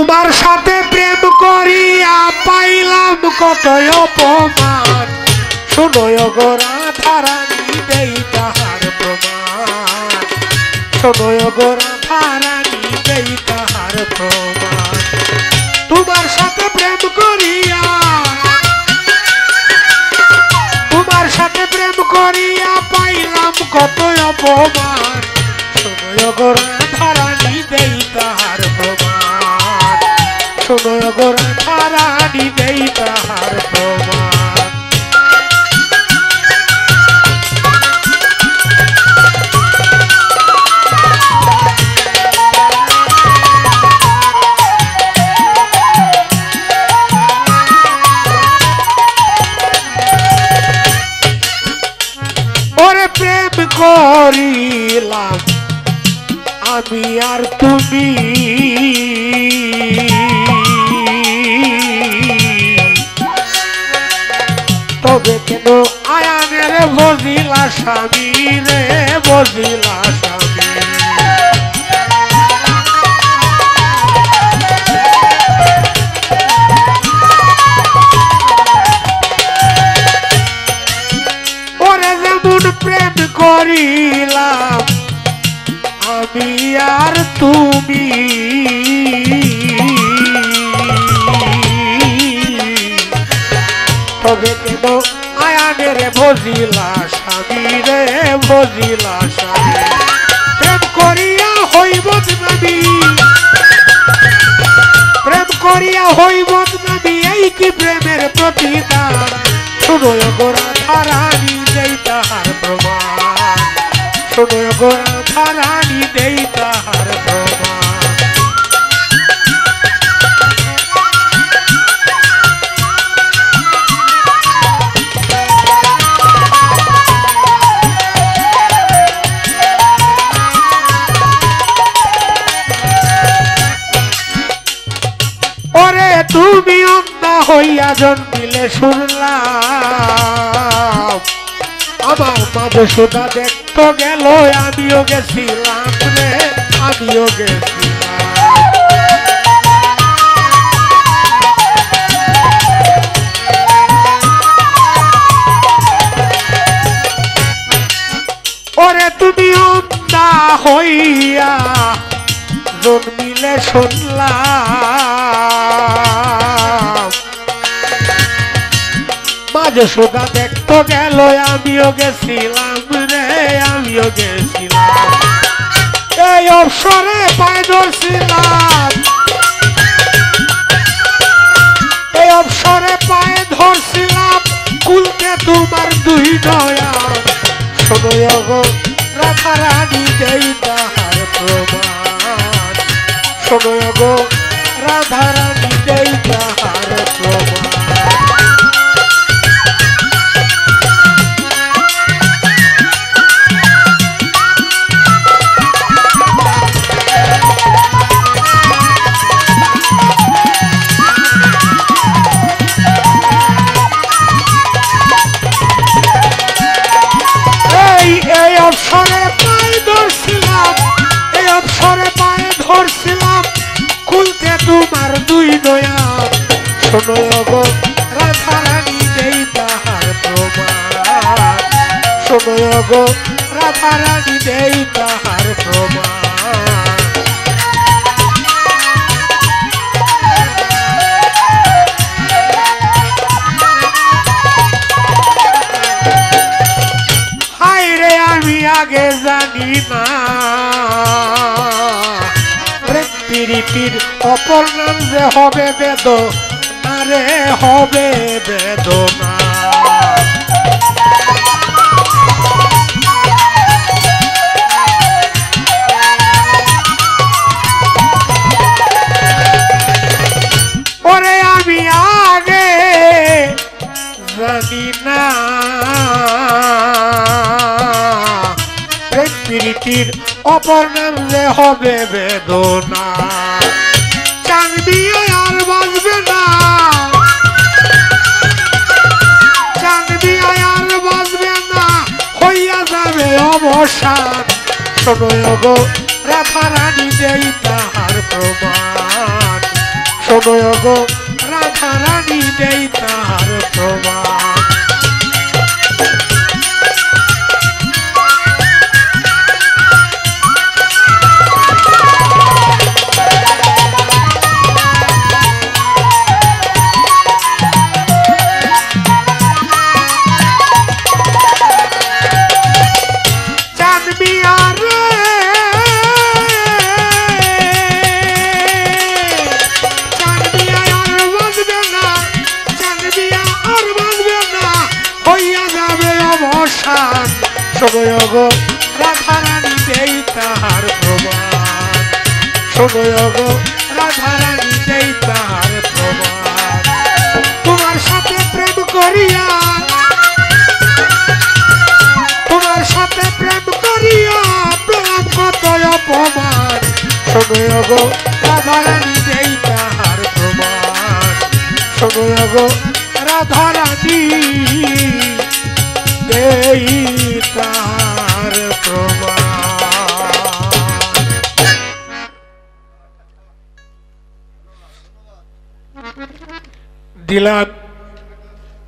তোমার সাথে প্রেম করিয়া পাইলাম কত অপমান শোনো গো রাধা রানী দেই তাহার প্রমাণ শোনো গো রাধা রানী দেই তাহার প্রমাণ তোমার সাথে প্রেম করিয়া পাইলাম কত অপমান শোনো গো রাধা রানী দেই তাহার প্রমাণ শোনো গো রাধা রানী দেই তাহার প্রমাণ প্রেম করিলাম আমি আর তুমি তবে কেন আয়ানের বজিলা স্বামী রে বজিলা স্বামী প্রেম করিলাম আমি আর তুমি তবে কেন আয়ানের বজিলা স্বামী রে বজিলা স্বামী প্রেম করিয়া হইব নামি প্রেম করিয়া হইব নামি এই কি প্রেমের প্রতিদান শোনো গো রাধা রানী দেই তাহার প্রমাণ শোনো গো রাধা রানী দেই তাহার প্রমাণ ওরে তুমি অন্ধা হইয়া জন্মিলে শুনলাম আমার মাঝে সোদা দেখতো গেল আমিও গেছিলাম রে আমিও গেছিলাম ওরে তুমি অন্ধা হইয়া জন্মিলে শুনলাম মাঝে সোদা দেখতো গেল আমিও গেছিলাম রে আমিও গেছিলাম এই অবসরে পায়ে ধরছিলাম এই অবসরে পায়ে ধরছিলাম কুলকে তোমার দুই নয়ন শোনো গো রাধা রানী দেই তাহার প্রমাণ শোনো গো রাধা রানী দেই তাহার প্রমাণ এই অবসরে পায়ে ধরছিলাম খুলতে তোমার দুই নয়ন শোনো গো রাধা রানী দেই তাহার প্রমাণ শোনো গো রাধা রানী দেই তাহার প্রমাণ আগে জানি না প্রীতির অপর নাম যে হবে বেদনা রে হবে বেদনা ওরে আমি আগে জানি না প্রীতির অপর নাম যে হবে বেদনা জানবি আর বাঁচবে না জানবি আর বাঁচবে না হইয়া যাবে অবসান শোনো গো রাধা রানী দেই তাহার প্রমাণ শোনো গো রাধা রানী দেই তাহার প্রমাণ। শোনো গো রাধা রানী দেই তাহার প্রমাণ। শোনো গো রাধা রানী দেই তাহার প্রমাণ। তোমার সাথে প্রেম করিয়া, তোমার সাথে প্রেম করিয়া পেলাম কত অপমান। শোনো গো রাধা রানী দেই তাহার প্রমাণ। শোনো গো রাধা রানী দেই তাহার প্রমাণ। দিলাম